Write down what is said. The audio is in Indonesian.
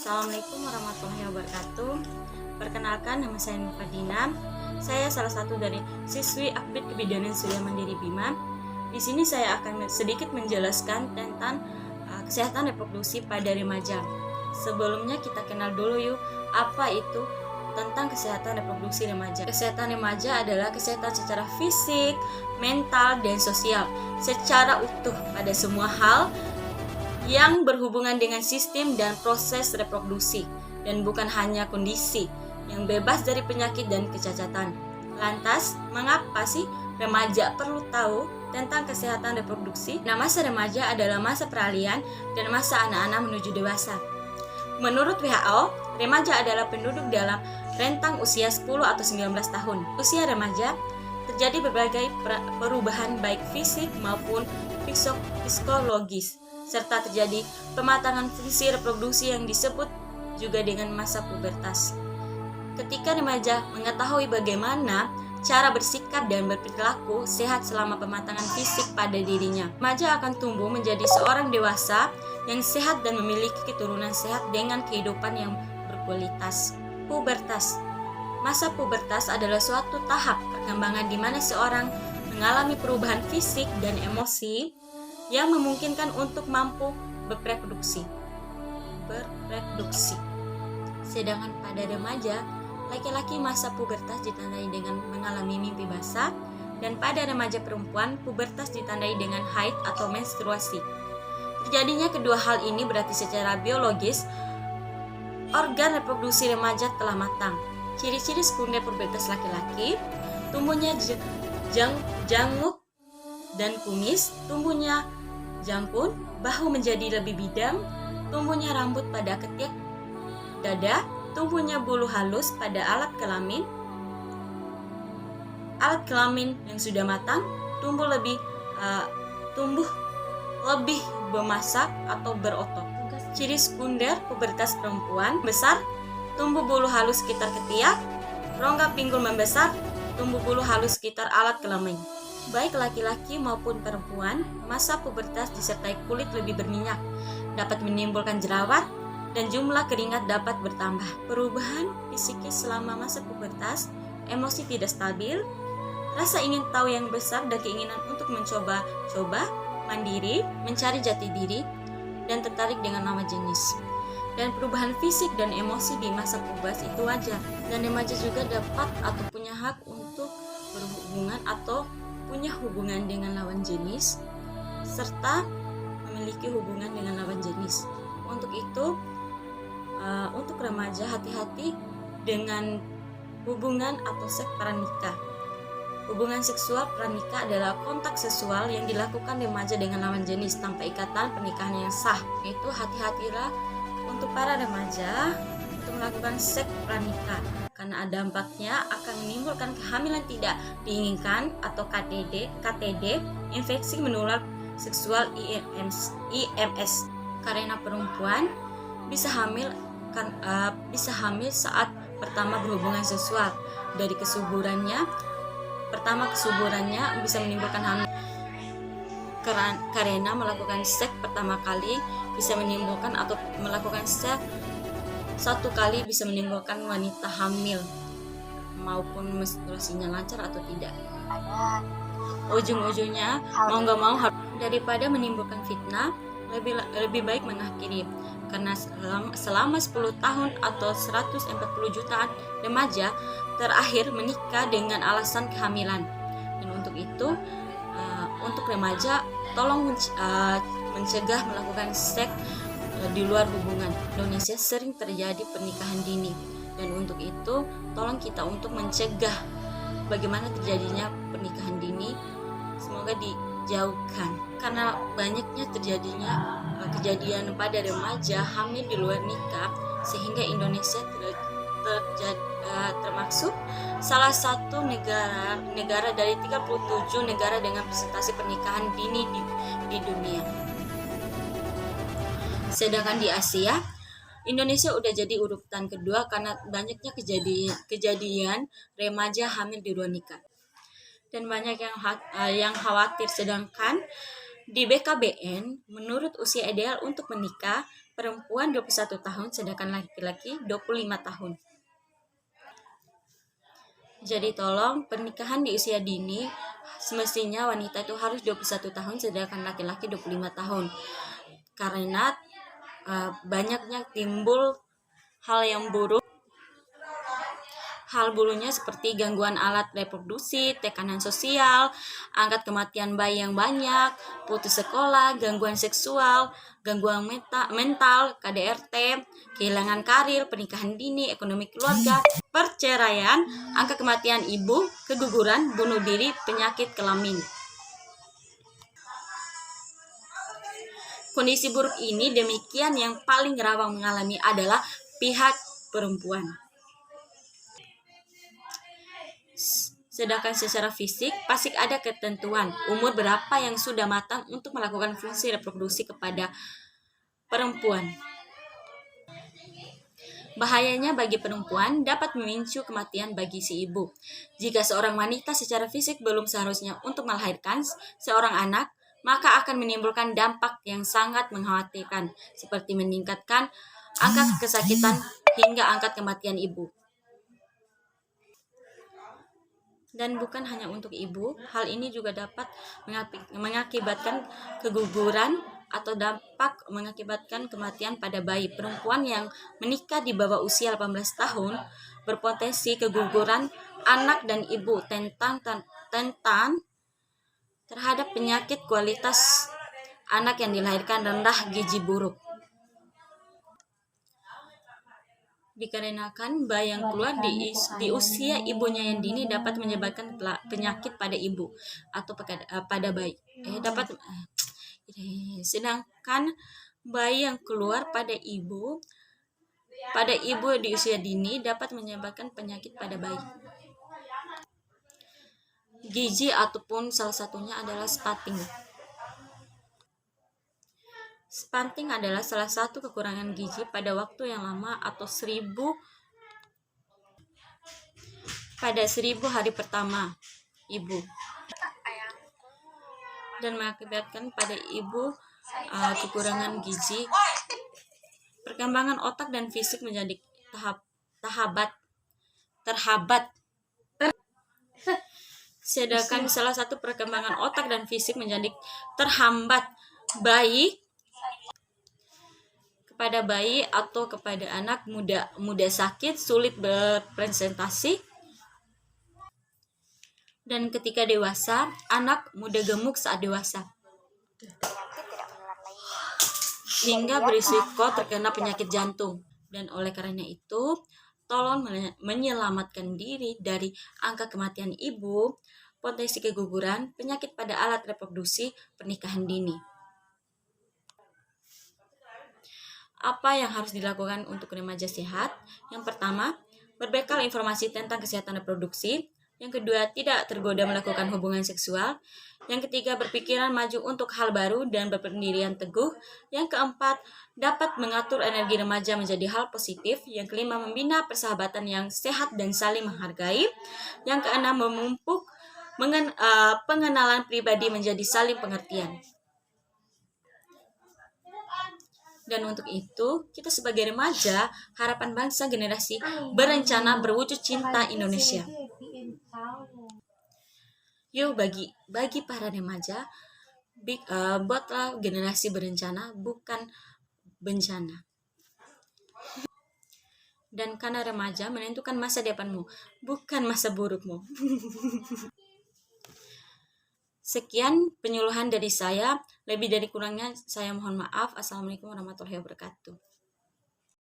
Assalamualaikum warahmatullahi wabarakatuh. Perkenalkan, nama saya Nufadina. Saya salah satu dari siswi Akbid Kebidanan Surya Mandiri Bima. Di sini saya akan sedikit menjelaskan tentang kesehatan reproduksi pada remaja. Sebelumnya kita kenal dulu yuk, apa itu tentang kesehatan reproduksi remaja. Kesehatan remaja adalah kesehatan secara fisik, mental, dan sosial secara utuh pada semua hal yang berhubungan dengan sistem dan proses reproduksi, dan bukan hanya kondisi yang bebas dari penyakit dan kecacatan. Lantas, mengapa sih remaja perlu tahu tentang kesehatan reproduksi? Nah, masa remaja adalah masa peralihan dan masa anak-anak menuju dewasa. Menurut WHO, remaja adalah penduduk dalam rentang usia 10 atau 19 tahun. Usia remaja terjadi berbagai perubahan baik fisik maupun psikologis, serta terjadi pematangan fungsi reproduksi yang disebut juga dengan masa pubertas. Ketika remaja mengetahui bagaimana cara bersikap dan berperilaku sehat selama pematangan fisik pada dirinya, remaja akan tumbuh menjadi seorang dewasa yang sehat dan memiliki keturunan sehat dengan kehidupan yang berkualitas. Pubertas. Masa pubertas adalah suatu tahap perkembangan di mana seorang mengalami perubahan fisik dan emosi yang memungkinkan untuk mampu berreproduksi. Sedangkan pada remaja, laki-laki masa pubertas ditandai dengan mengalami mimpi basah, dan pada remaja perempuan, pubertas ditandai dengan haid atau menstruasi. Terjadinya kedua hal ini berarti secara biologis, organ reproduksi remaja telah matang. Ciri-ciri sekunder pubertas laki-laki: tumbuhnya janggut dan kumis, tumbuhnya jangkung, bahu menjadi lebih bidang, tumbuhnya rambut pada ketiak dada, tumbuhnya bulu halus pada alat kelamin yang sudah matang, tumbuh lebih bermasak atau berotot. Ciri sekunder pubertas perempuan: besar, tumbuh bulu halus sekitar ketiak, rongga pinggul membesar, tumbuh bulu halus sekitar alat kelamin. Baik laki-laki maupun perempuan, masa pubertas disertai kulit lebih berminyak, dapat menimbulkan jerawat, dan jumlah keringat dapat bertambah. Perubahan psikis selama masa pubertas: emosi tidak stabil, rasa ingin tahu yang besar dan keinginan untuk mencoba-coba, mandiri, mencari jati diri, dan tertarik dengan lawan jenis. Dan perubahan fisik dan emosi di masa pubertas itu wajar, dan remaja juga dapat atau punya hak untuk berhubungan atau punya hubungan dengan lawan jenis, serta memiliki hubungan dengan lawan jenis. Untuk itu, untuk remaja, hati-hati dengan hubungan atau seks pranikah. Hubungan seksual pranikah adalah kontak seksual yang dilakukan remaja dengan lawan jenis tanpa ikatan pernikahan yang sah. Itu hati-hatilah untuk para remaja untuk melakukan seks pranikah, karena dampaknya akan menimbulkan kehamilan tidak diinginkan atau KTD, infeksi menular seksual IMS. Karena perempuan bisa hamil saat pertama berhubungan seksual. Dari kesuburannya bisa menimbulkan hamil. Karena melakukan seks pertama kali bisa menimbulkan, atau melakukan seks satu kali bisa menimbulkan wanita hamil maupun menstruasinya lancar atau tidak. Ujung-ujungnya mau gak mau, daripada menimbulkan fitnah, lebih baik mengakhiri. Karena selama 10 tahun atau 140 jutaan remaja terakhir menikah dengan alasan kehamilan. Dan untuk itu, untuk remaja, tolong mencegah melakukan seks di luar hubungan. Indonesia sering terjadi pernikahan dini, dan untuk itu tolong kita untuk mencegah bagaimana terjadinya pernikahan dini. Semoga dijauhkan, karena banyaknya terjadinya kejadian pada remaja hamil di luar nikah, sehingga Indonesia termasuk salah satu negara dari 37 negara dengan presentasi pernikahan dini di dunia. Sedangkan di Asia, Indonesia udah jadi urutan kedua karena banyaknya kejadian remaja hamil di luar nikah. Dan banyak yang khawatir. Sedangkan di BKBN, menurut usia ideal untuk menikah perempuan 21 tahun, sedangkan laki-laki 25 tahun. Jadi tolong, pernikahan di usia dini semestinya wanita itu harus 21 tahun sedangkan laki-laki 25 tahun. Karena banyaknya timbul hal yang buruk. Hal buruknya seperti gangguan alat reproduksi, tekanan sosial, angka kematian bayi yang banyak, putus sekolah, gangguan seksual, gangguan mental, KDRT, kehilangan karir, pernikahan dini, ekonomi keluarga, perceraian, angka kematian ibu, keguguran, bunuh diri, penyakit kelamin. Kondisi buruk ini demikian yang paling rawan mengalami adalah pihak perempuan. Sedangkan secara fisik pasti ada ketentuan umur berapa yang sudah matang untuk melakukan fungsi reproduksi kepada perempuan. Bahayanya bagi perempuan dapat memicu kematian bagi si ibu. Jika seorang wanita secara fisik belum seharusnya untuk melahirkan seorang anak, maka akan menimbulkan dampak yang sangat mengkhawatirkan, seperti meningkatkan angka kesakitan hingga angka kematian ibu. Dan bukan hanya untuk ibu, hal ini juga dapat mengakibatkan keguguran atau dampak mengakibatkan kematian pada bayi. Perempuan yang menikah di bawah usia 18 tahun berpotensi keguguran anak dan ibu tentang terhadap penyakit kualitas anak yang dilahirkan rendah gizi buruk. Dikarenakan bayi yang keluar di usia ibunya yang dini dapat menyebabkan penyakit pada ibu atau pada bayi. Sedangkan bayi yang keluar pada ibu di usia dini dapat menyebabkan penyakit pada bayi. Gizi ataupun salah satunya adalah stunting. Stunting adalah salah satu kekurangan gizi pada waktu yang lama atau 1000 hari pertama ibu, dan mengakibatkan pada ibu kekurangan gizi. Perkembangan otak dan fisik menjadi terhambat. Sedangkan salah satu perkembangan otak dan fisik menjadi terhambat pada bayi atau kepada anak mudah sakit, sulit berpresentasi, dan ketika dewasa, anak mudah gemuk saat dewasa, hingga berisiko terkena penyakit jantung. Dan oleh karena itu, tolong menyelamatkan diri dari angka kematian ibu, potensi keguguran, penyakit pada alat reproduksi, pernikahan dini. Apa yang harus dilakukan untuk remaja sehat? Yang pertama, berbekal informasi tentang kesehatan reproduksi. Yang kedua, tidak tergoda melakukan hubungan seksual. Yang ketiga, berpikiran maju untuk hal baru dan berpendirian teguh. Yang keempat, dapat mengatur energi remaja menjadi hal positif. Yang kelima, membina persahabatan yang sehat dan saling menghargai. Yang keenam, memupuk pengenalan pribadi menjadi saling pengertian. Dan untuk itu, kita sebagai remaja, harapan bangsa generasi berencana berwujud cinta Indonesia. Yuk, bagi para remaja, buatlah generasi berencana, bukan bencana. Dan karena remaja menentukan masa depanmu, bukan masa burukmu. Sekian penyuluhan dari saya. Lebih dari kurangnya saya mohon maaf. Assalamualaikum warahmatullahi wabarakatuh.